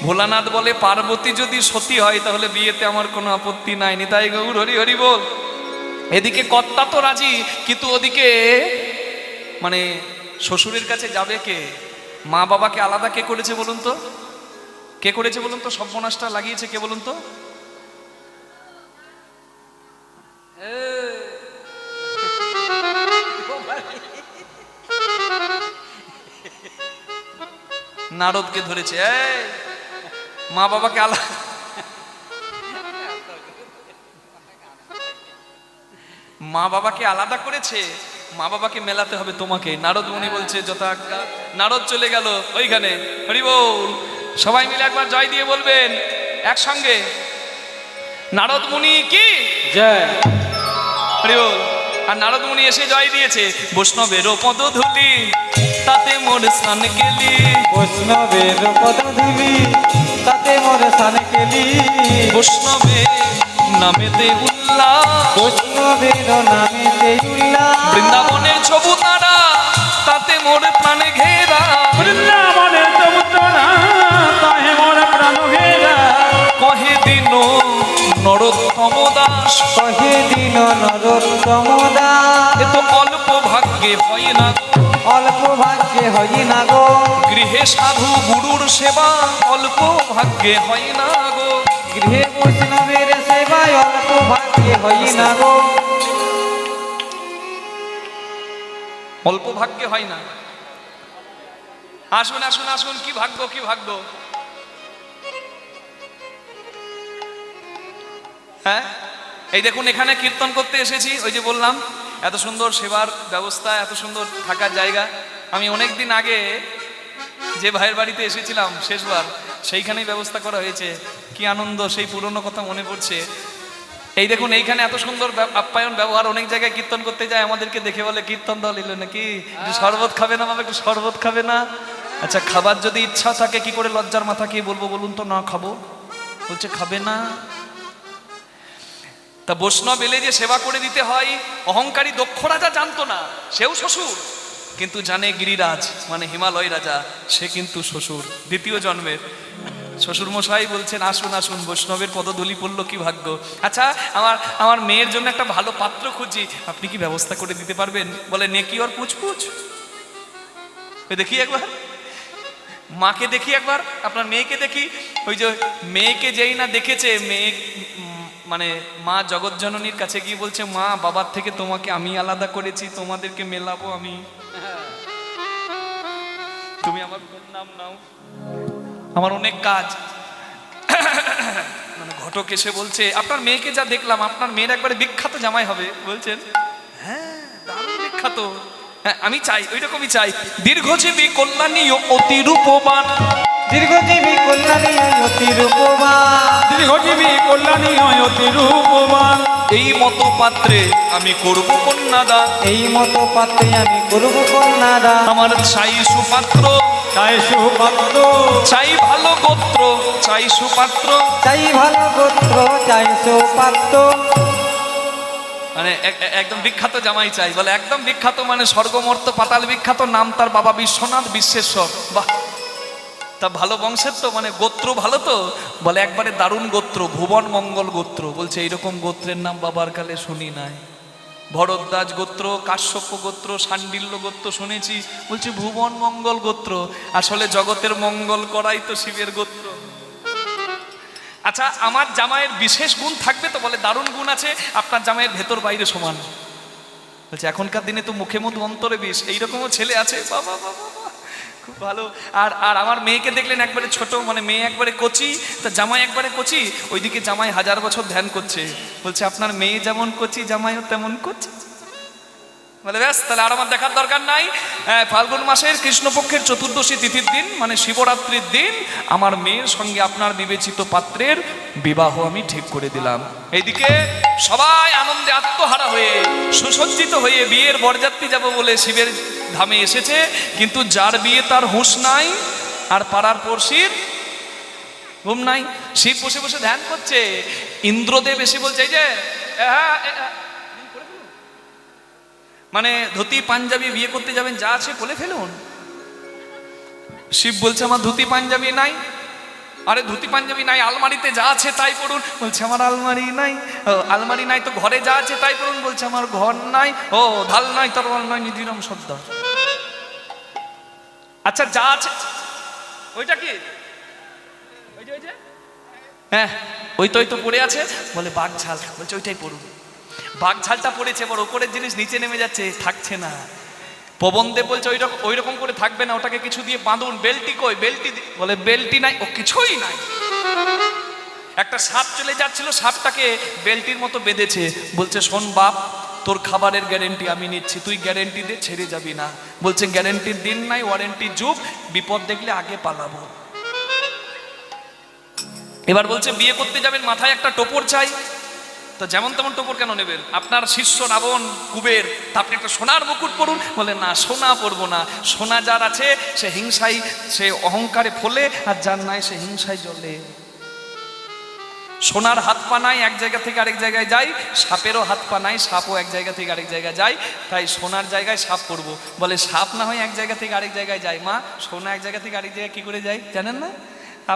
ভোলানাথ বলে, পার্বতী যদি সতী হয় তাহলে বিয়েতে আমার কোনো আপত্তি নাই। নিতাই গৌর হরি হরি বল। এদিকে কর্তা তো রাজি, কিন্তু ওদিকে মানে শ্বশুরের কাছে যাবে কে? মা বাবাকে আলাদা কে করেছে বলুন তো? কে করেছে বলুন তো? সর্বনাশটা লাগিয়েছে কে বলুন তো? নারদকে ধরেছে। এই মা বাবাকে আলাদা, মা বাবাকে আলাদা করেছে, মা বাবাকে মেলাতে হবে তোমাকে। নারদ মুনি বলছে যথা আজ্ঞা। নারদ চলে গেল ওইখানে। হরি বল। সবাই মিলে একবার জয় দিয়ে বলবেন একসঙ্গে, নারদ মুনি কি জয়। হরি বল। আর নারদ মুনি এসে জয় দিয়েছে, বৈষ্ণবের পদধূলি তাতে মোর স্নান কেলি, বৈষ্ণবের পদধূলি তাতে মোর স্নান কেলি, বৈষ্ণবের নামেতে উল্লাস, বৈষ্ণবের নামেতে উল্লাস, বৃন্দাবনের ছবু তারা তাতে মোর প্রাণে ঘেরা, বৃন্দাবনের চমুতরা তাহে মোর প্রাণ ঘেরা, কহে দিন নরোত্তম দাস, কহে দিন নরোত্তম দাস। এ তো অল্প ভাগ্যে হয় না গো, অল্প ভাগ্যে হই না গো, গৃহে সাধু গুরুর সেবা অল্প ভাগ্যে হয় না গো, গৃহে বৈষ্ণবের সেবায় অল্প ভাগ্যে হই না গো। অল্প ভাগ্যে হয় না। আসুন আসুন আসুন, কি ভাগ্য, কি ভাগ্য। হ্যাঁ, এই দেখুন এখানে কীর্তন করতে এসেছি। ওই যে বললাম এত সুন্দর সেবার ব্যবস্থা, এত সুন্দর থাকার জায়গা। আমি অনেক দিন আগে যে ভাইয়ের বাড়িতে এসেছিলাম শেষবার, সেইখানেই ব্যবস্থা করা হয়েছে। কি আনন্দ, সেই পুরনো কথা মনে পড়ছে। এই দেখুন এইখানে এত সুন্দর আপ্যায়ন ব্যবহার। অনেক জায়গায় কীর্তন করতে যায়, আমাদেরকে দেখে বলে কীর্তন দল এলো নাকি, একটু শরবত খাবে না বাবা, একটু শরবত খাবে না? আচ্ছা, খাবার যদি ইচ্ছা থাকে কি করে লজ্জার মাথা কি বলবো বলুন তো? না খাবো বলছে, খাবে না। তা বৈষ্ণব এলে যে সেবা করে দিতে হয়, অহংকারী দক্ষ রাজা জানতো না, সেও শ্বশুর, কিন্তু জানে গিরিরাজ মানে হিমালয় রাজা, সে কিন্তু শ্বশুর দ্বিতীয় জন্মের। শ্বশুর মশাই বলছেন, আসুন আসুন, বৈষ্ণবের পদধূলি পড়লো, কি ভাগ্য। আচ্ছা, আমার মেয়ের জন্য একটা ভালো পাত্র খুঁজছি, আপনি কি ব্যবস্থা করে দিতে পারবেন? বলে নেকি ওর পুছপুছ। দেখি একবার মাকে, দেখি একবার আপনার মেয়েকে দেখি। ওই যে মেয়েকে যেই না দেখেছে, মেয়ে মানে মা জগৎজননীর কাছে গিয়ে বলছে, মা বাবার থেকে তোমাকে আমি আলাদা করেছি, তোমাদেরকে মেলাবো আমি, তুমি আমার নাম নাও, আমার অনেক কাজ। মানে ঘটক এসে বলছে, আপনার মেয়েকে যা দেখলাম, আপনার মেয়ের একবারে বিখ্যাত জামাই হবে। বলছেন, হ্যাঁ দারুণ বিখ্যাত, হ্যাঁ আমি চাই, ওই রকমই চাই। দীর্ঘজীবী কল্যাণী ও অতি রূপবান, দীর্ঘজীবী কল্যাণী অতি রূপবান, দীর্ঘজীবী কল্যাণী অতি রূপবান, এই মতো পাত্রে আমি করব কন্যাদান, এই মতো পাত্রে আমি করব কন্যাদান। আমার চাই সুপাত্র, চাই সুপাত্র, চাই ভালো গোত্র, চাই সুপাত্র, চাই ভালো গোত্র, চাই সুপাত্র। মানে একদম বিখ্যাত জামাই চাই। বলে একদম বিখ্যাত মানে স্বর্গমর্ত পাতাল বিখ্যাত, নাম তার বাবা বিশ্বনাথ বিশ্বেশ্বর। বাহ, তা ভালো বংশের তো, মানে গোত্র ভালো তো, বলে একবারে দারুণ গোত্র, ভুবন মঙ্গল গোত্র। বলছে এইরকম গোত্রের নাম বাবার কালে শুনি নাই। ভরদ্বাজ গোত্র, কাশ্যপ গোত্র, শাণ্ডিল্য গোত্র শুনেছি, বলছি ভুবন মঙ্গল গোত্র। আসলে জগতের মঙ্গল করাই তো শিবের গোত্র। আচ্ছা, আমার জামাইয়ের বিশেষ গুণ থাকবে তো? বলে দারুণ গুণ আছে, আপনার জামাইয়ের ভেতর বাইরে সমান। বলছে এখনকার দিনে তো মুখে মধু অন্তরে বিষ, এইরকমও ছেলে আছে। বাবা বাবা, খুব ভালো। আর আর আমার মেয়েকে দেখলেন একবারে ছোট, মানে মেয়ে একবারে কচি, তা জামাই একবারে কচি। ওইদিকে জামাই 1000 বছর ধ্যান করছে। বলছে আপনার মেয়ে যেমন কচি, জামাইও তেমন কচি। বলে ব্যাস, তাহলে আর আমার দেখার দরকার নাই। ফাল্গুন মাসের কৃষ্ণপক্ষের চতুর্দশী তিথির দিন, মানে শিবরাত্রির দিন, আমার মেয়ের সঙ্গে আপনার বিবেচিত পাত্রের বিবাহ আমি ঠিক করে দিলাম। এইদিকে সবাই আনন্দে আত্মহারা হয়ে সুসজ্জিত হয়ে বিয়ের বরযাত্রী যাব বলে শিবের ধামে এসেছে। কিন্তু যার বিয়ে তার হুঁশ নাই, আর পাড়ার পড়শির ঘুম নাই। শিব বসে বসে ধ্যান করছে। ইন্দ্রদেব এসে বলছে এই যে মানে ধুতি পাঞ্জাবি বিয়ে করতে যাবেন, যা আছে বলে ফেলুন। শিব বলছে আমার ধুতি পাঞ্জাবি নাই। আরে ধুতি পাঞ্জাবি নাই, আলমারিতে যা আছে তাই পড়ুন। বলছে আমার আলমারি নাই। আলমারি নাই তো ঘরে যা আছে তাই পড়ুন। বলছে আমার ঘর নাই। ও ঢাল নাই, তরোয়াল নাই, নিধিরাম সর্দার। আচ্ছা যা আছে ওইটা কি? ওই যে হ্যাঁ, ওই তো পড়ে আছে। বলে বাঘ ঝাল। বলছে ওইটাই পড়ুন। বাঘ ঝালটা পড়েছে, বড় উপরের জিনিস নিচে নেমে যাচ্ছে, থাকছে না। পবনদেব বলছে ওই রকম করে থাকবে না, ওটাকে কিছু দিয়ে বাঁধুন। বেল্টি কই? বেল্টি। বলে বেল্টি নাই, ও কিছুই নাই। একটা সাপ চলে যাচ্ছিল, সাপটাকে বেল্টির মতো বেঁধেছে। বলছে শোন বাপ, তোর খাবারের গ্যারেন্টি আমি নিচ্ছি, তুই গ্যারেন্টি দে, ছেড়ে যাবি না। বলছে গ্যারেন্টির দিন নাই, ওয়ারেন্টির যুগ, বিপদ দেখলে আগে পালাবো। এবার বলছে বিয়ে করতে যাবেন, মাথায় একটা টোপর চাই। তো যেমন তেমন টোপর কেন নেবেন? আপনার শিষ্য রাবণ কুবের, তা আপনি একটা সোনার মুকুট পরুন। বলে না, সোনা পরবো না। সোনা যার আছে সে হিংসায়, সে অহংকারে ফলে, আর যার নাই সে হিংসায় জ্বলে। সোনার হাত পা নাই, এক জায়গা থেকে আরেক জায়গায় যাই। সাপেরও হাত পা নাই, সাপও এক জায়গা থেকে আরেক জায়গায় যায়। তাই সোনার জায়গায় সাপ পরবো। বলে সাপ না হয় এক জায়গা থেকে আরেক জায়গায় যায়, মা সোনা এক জায়গা থেকে আরেক জায়গায় কি করে যায় জানেন না?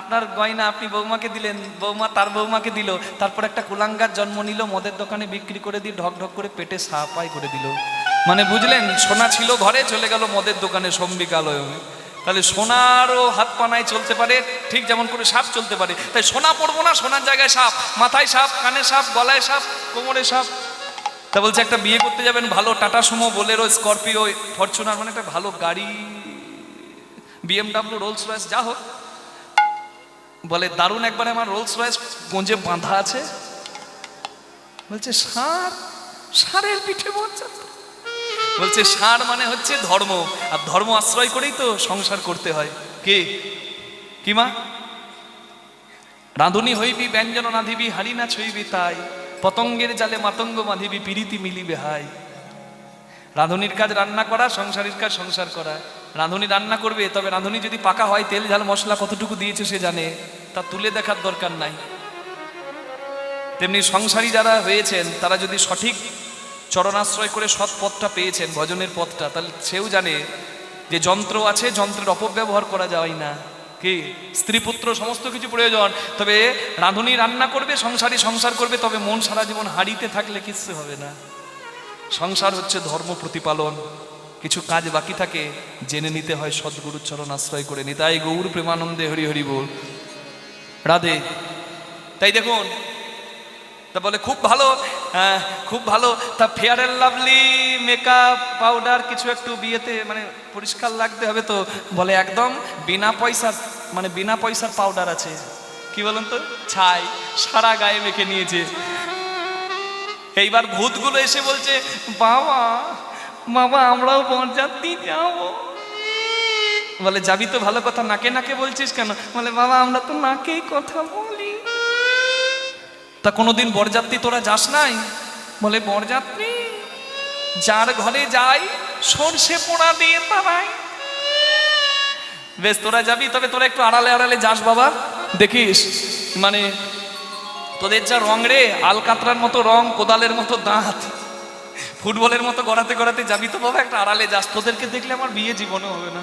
আপনার গয়না আপনি বৌমাকে দিলেন, বৌমা তার বৌমাকে দিল, তারপর একটা কুলাঙ্গার জন্ম নিল, মদের দোকানে বিক্রি করে দিয়ে ঢক ঢক করে পেটে সাপাই করে দিল। মানে বুঝলেন, সোনা ছিল ঘরে, চলে গেল মদের দোকানে সম্বিকালয়। তাহলে সোনারও হাত পানায় চলতে পারে, ঠিক যেমন করে সাপ চলতে পারে। তাই সোনা পড়বো না, সোনার জায়গায় সাপ, মাথায় সাপ, কানে সাপ, গলায় সাপ, কোমরে সাপ। তা বলছে একটা বিয়ে করতে যাবেন, ভালো tata Sumo, Bolero, Scorpio, Fortuner, মানে একটা ভালো গাড়ি, BMW, রোলস রয়েস, যা হোক। বলে দারুণ, একবারে আমার রোলস রয়েস গঞ্জে বাঁধা আছে। বলছে ষাঁড়, ষাঁড়ের পিঠে বলছে। বলছে ষাঁড় মানে হচ্ছে ধর্ম, আর ধর্ম আশ্রয় করেই তো সংসার করতে হয়। কি মা? রাঁধুনি হইবি ব্যঞ্জন রাঁধিবি, হাড়ি না ছইবি তাই, পতঙ্গের জালে মাতঙ্গ বাঁধিবি, পিরিতি মিলিবে হাই। রাঁধুনির কাজ রান্না করা, সংসারের কাজ সংসার করা। রাঁধুনি রান্না করবে, তবে রাঁধুনি যদি পাকা হয়, তেল ঝাল মশলা কতটুকু দিয়েছে সে জানে, তা তুলে দেখার দরকার নাই। তেমনি সংসারী যারা হয়েছেন, তারা যদি সঠিক চরণাশ্রয় করে সৎ পথটা পেয়েছেন, ভজনের পথটা, তাহলে সেও জানে যে যন্ত্র আছে, যন্ত্রের অপব্যবহার করা যায় না। কি স্ত্রী পুত্র সমস্ত কিছু প্রয়োজন, তবে রাঁধুনি রান্না করবে, সংসারী সংসার করবে, তবে মন সারা জীবন হাঁড়িতে থাকলে কিচ্ছু হবে না। সংসার হচ্ছে ধর্ম প্রতিপালন। কিছু কাজ বাকি থাকে, জেনে নিতে হয়, সদ্গুরুর চরণ আশ্রয় করে নিতাই গৌর প্রেমানন্দে হরি হরি বল, রাধে। তাই দেখুন, তা বলে খুব ভালো, খুব ভালো। তা fair and lovely, makeup, powder কিছু একটু বিয়েতে মানে পরিষ্কার লাগতে হবে তো। বলে একদম বিনা পয়সার, মানে বিনা পয়সার পাউডার আছে। কি বলেন তো? ছাই সারা গায়ে মেখে নিয়েছে। এইবার ভূতগুলো এসে বলছে বাবা বাবা আমরাও বরযাত্রী যাব। বলে যাবি তো ভালো কথা, নাকে নাকে বলছিস কেন? বলে বাবা আমরা তো নাকেই কথা বলি। তা কোনোদিন বরযাত্রী তোরা যাস নাই? বলে বরযাত্রী যার ঘরে যাই সর্ষে পোড়া দিয়ে তারাই। বেশ তোরা যাবি, তবে তোরা একটু আড়ালে আড়ালে যাস বাবা, দেখিস মানে তোদের যা রং রে, আলকাতরার মতো রং, কোদালের মতো দাঁত, ফুটবলের মতো গড়াতে গড়াতে যাবি তো বাবা, একটা আড়ালে যাস, তোদেরকে দেখলে আমার বিয়ে জীবনে হবে না।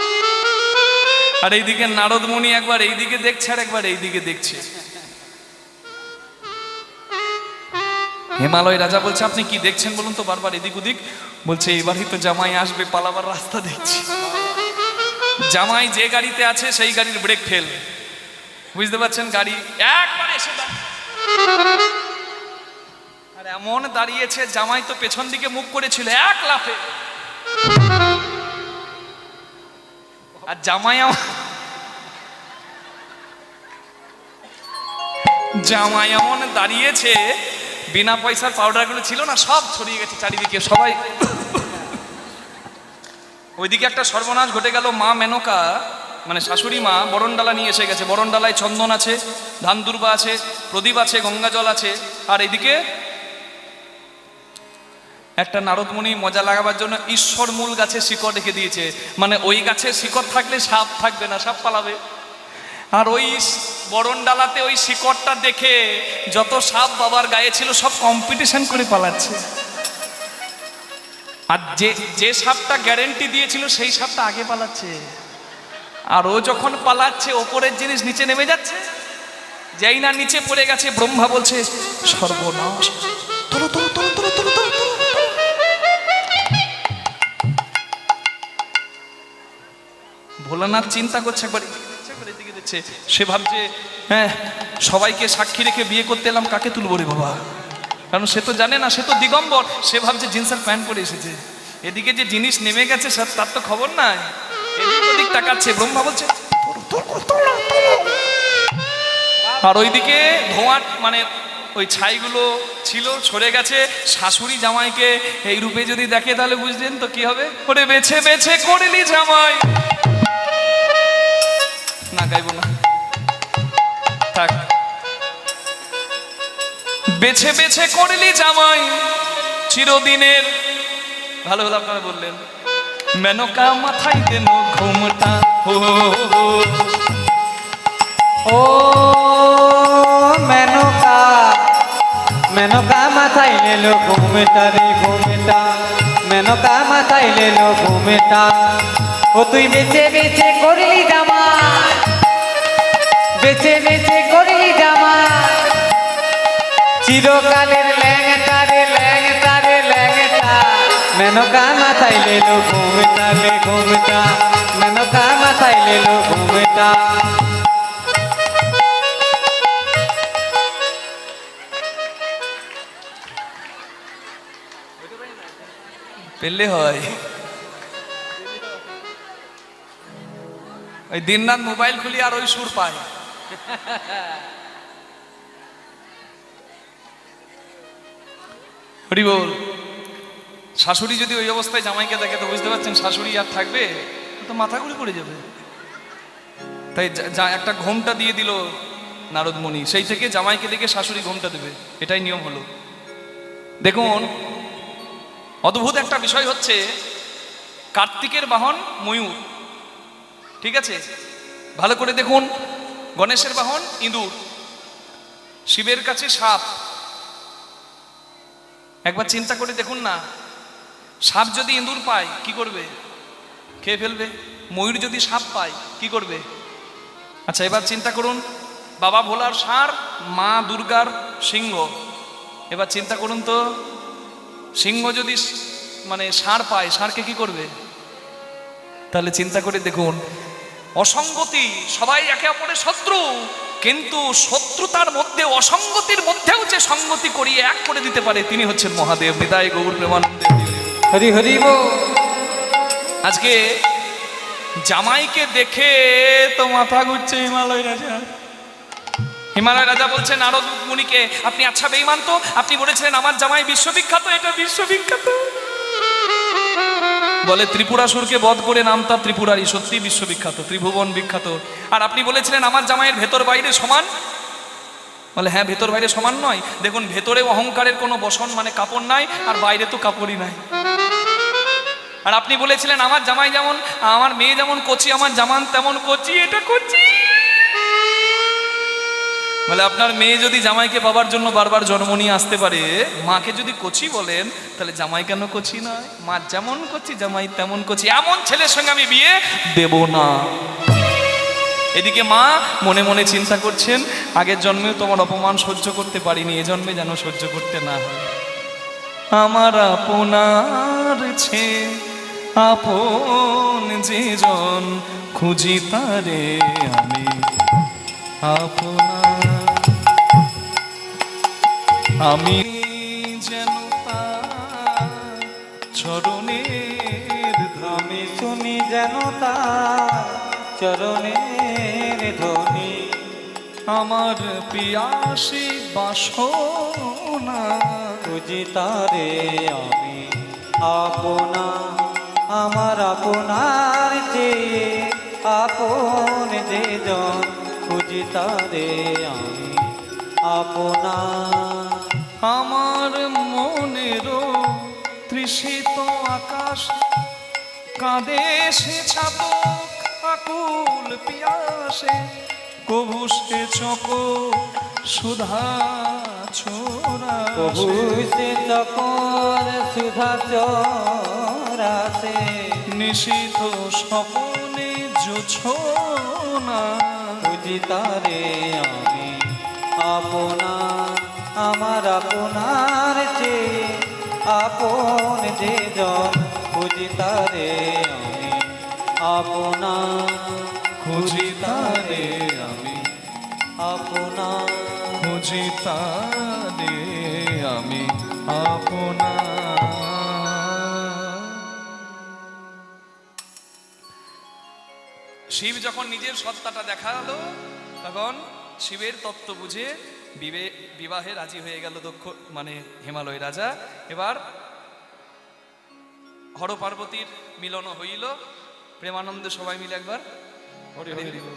আর এইদিকে নারদ মুনি একবার এইদিকে দেখছে আর একবার এইদিকে দেখছে। হিমালয় রাজা বলছে আপনি কি দেখছেন বলুন তো বারবার এদিক ওদিক? বলছে এবারই তো জামাই আসবে, পালাবার রাস্তা দেখছি। জামাই যে গাড়িতে আছে সেই গাড়ির ব্রেক ফেল, বুঝতে পারছেন? গাড়ি একবার এসে আর এমন দাঁড়িয়েছে, জামাই তো পেছন দিকে মুখ করেছিল, এক লাফে। আর জামাই এমন দাঁড়িয়েছে, বিনা পয়সার পাউডার গুলো ছিল না সব ছড়িয়ে গেছে চারিদিকে, সবাই। ওইদিকে একটা সর্বনাশ ঘটে গেল। মা মেনকা মানে শাশুড়ি মা বরণডালা নিয়ে এসে গেছে। বরণডালায় চন্দন আছে, ধান দুর্বা আছে, প্রদীপ আছে, গঙ্গা জল আছে। আর এইদিকে একটা নারদমণি মজা লাগাবার জন্য ঈশ্বর মূল গাছে শিকড় রেখে দিয়েছে, মানে ওই গাছে শিকড় থাকলে সাপ থাকবে না, সাপ পালাবে। আর ওই বরণডালাতে ওই শিকড়টা দেখে যত সাপ বাবার গায়ে ছিল সব কম্পিটিশন করে পালাচ্ছে। আর যে সাপটা গ্যারেন্টি দিয়েছিল সেই সাপটা আগে পালাচ্ছে। আর ও যখন পালাচ্ছে ওপরের জিনিস নিচে নেমে যাচ্ছে, যেই না নিচে পড়ে গেছে ব্রহ্মা বলছে সর্বনাশ, তোলো তোলো তোলো তোলো তোলো তোলো। ভোলানাথ চিন্তা করছে, একবার এদিকে দেখছে। সে ভাবছে হ্যাঁ সবাইকে সাক্ষী রেখে বিয়ে করতে এলাম, কাকে তুলবো রে বাবা? কারণ সে তো জানে না, সে তো দিগম্বর। সে ভাবছে জিন্সের প্যান্ট পরে এসেছে, এদিকে যে জিনিস নেমে গেছে তার তো খবর নাই। এদিক ওদিক তাকাচ্ছে, ব্রহ্মা বলছে আর ওইদিকে ধোঁয়া মানে ওই ছাইগুলো ছিল সরে গেছে। শাশুড়ি জামাইকে এই রূপে যদি দেখে তাহলে বুঝলেন তো কি হবে। ওরে বেছে বেছে করলি জামাই, না গাইবো না থাক। বেছে বেছে করলি জামাই চিরদিনের, ভালো হলো আপনারা বললেন। মেনকা মাথায় দেন ঘুমটা, ও মেনকা মেনকা মাথায় লেলো ঘুমেটা রে ঘুমেটা, মেনকা মাথায় লেলো ঘুমেটা। ও তুই বেছে বেছে করলি জামাই, বেছে বেছে করলি জামাই, চিরকালের ল্যাংটা রে ল্যাংটা রে ল্যাংটা। মেনকা মাথায় লেলো ঘুমেটা রে ঘুমেটা, মেনকা মাথায় লেলো ঘুমেটা। পেলে হয় ওই দিনরাত মোবাইল খুলি আর ওই সুর পায়। হরি বল। শাশুড়ি যদি ওই অবস্থায় জামাইকে দেখে তো বুঝতে পারছেন শাশুড়ি আর থাকবে তো মাথা ঘুরে পড়ে যাবে। তাই একটা ঘোমটা দিয়ে দিল নারদমণি, সেই থেকে জামাইকে দেখে শাশুড়ি ঘোমটা দেবে, এটাই নিয়ম হলো। দেখুন অদ্ভুত একটা বিষয় হচ্ছে, কার্তিকের বাহন ময়ূর, ঠিক আছে? ভালো করে দেখুন, গণেশের বাহন ইঁদুর, শিবের কাছে সাপ। একবার চিন্তা করে দেখুন না, সাপ যদি ইঁদুর পায় কি করবে? খেয়ে ফেলবে। ময়ূর যদি সাপ পায় কি করবে? আচ্ছা এবার চিন্তা করুন, বাবা ভোলার ষাঁড়, মা দুর্গার সিংহ। এবার চিন্তা করুন তো, সিংহ যদি মানে ষাঁড় পায়, ষাঁড়কে কি করবে? তাহলে চিন্তা করে দেখুন, অসঙ্গতি, সবাই একে অপরের শত্রু, কিন্তু শত্রুতার মধ্যে অসঙ্গতির মধ্যেও যে সঙ্গতি করিয়ে এক করে দিতে পারে তিনি হচ্ছেন মহাদেব। নিতাই গৌর প্রেমানন্দে হরি হরি বল। আজকে জামাইকে দেখে তো মাথা ঘুরছে হিমালয় রাজা। হিমালয় রাজা বলছে নারদ মুনিকে, আপনি আচ্ছা বেঈমান তো, আপনি বলেছিলেন আমার জামাই বিশ্ববিখ্যাত, এটা বিশ্ববিখ্যাত। বলে ত্রিপুরাসুরকে বধ করে নাম তার ত্রিপুরারি, সত্যি বিশ্ববিখ্যাত, ত্রিভুবন বিখ্যাত। আর আপনি বলেছিলেন আমার জামাইয়ের ভেতর বাইরে সমান। বলে হ্যাঁ ভেতর বাইরে সমান নয়, দেখুন ভেতরে অহংকারের কোনো বসন মানে কাপড় নাই, আর বাইরে তো কাপড়ই নাই। আর আপনি বলেছিলেন আমার জামাই যেমন, আমার মেয়ে যেমন কচি, আমার জামান তেমন কচি, এটা কচি। বলে আপনার মেয়ে যদি জামাইকে বাবার জন্য বারবার জন্ম নিয়ে আসতে পারে, মাকে যদি কচি বলেন, তাহলে জামাই কেন কচি নয়? মা যেমন কচি জামাই তেমন কচি, এমন ছেলের সঙ্গে আমি বিয়ে দেব না। এদিকে মা মনে মনে চিন্তা করছেন, আগের জন্মেও তোমার অপমান সহ্য করতে পারিনি, এ জন্মে যেন সহ্য করতে না হয়। আমার আপনার ছে আপন যে জন, খুঁজি তারে আমি আপনার। আমি যেন তার চরণের আমি শুনি যেন তার চরণের ধ্বনি, আমার পিয়াসী বাসনা, খুঁজি তারে আমি আপনা। আমার আপনার চেয়ে আপন যে জন, খুঁজি তারে আমি আপনা। আমার মনেরও তৃষিত আকাশ, কাঁদে সে ছাতক আকুল পিয়াসে, কবু সে চক সুধা ছোরা, কবু সে চকর সুধা চরাসে, নিশীথ স্বপনে জোছনা, খুঁজি তারে আমি আপনা। আমার আপনার চেয়ে আপন যে জন, খুঁজি তারে আমি আপনা। খুঁজি তারে আমি আপনা। খুঁজি তারে আমি আপনা। শিব যখন নিজের সত্তাটা দেখালো, তখন শিবের তত্ত্ব বুঝে বিবাহে রাজি হয়ে গেল দক্ষ মানে হিমালয় রাজা। এবার হর পার্বতীর মিলন হইল, প্রেমানন্দে সবাই মিলে একবার হরি হরি বল।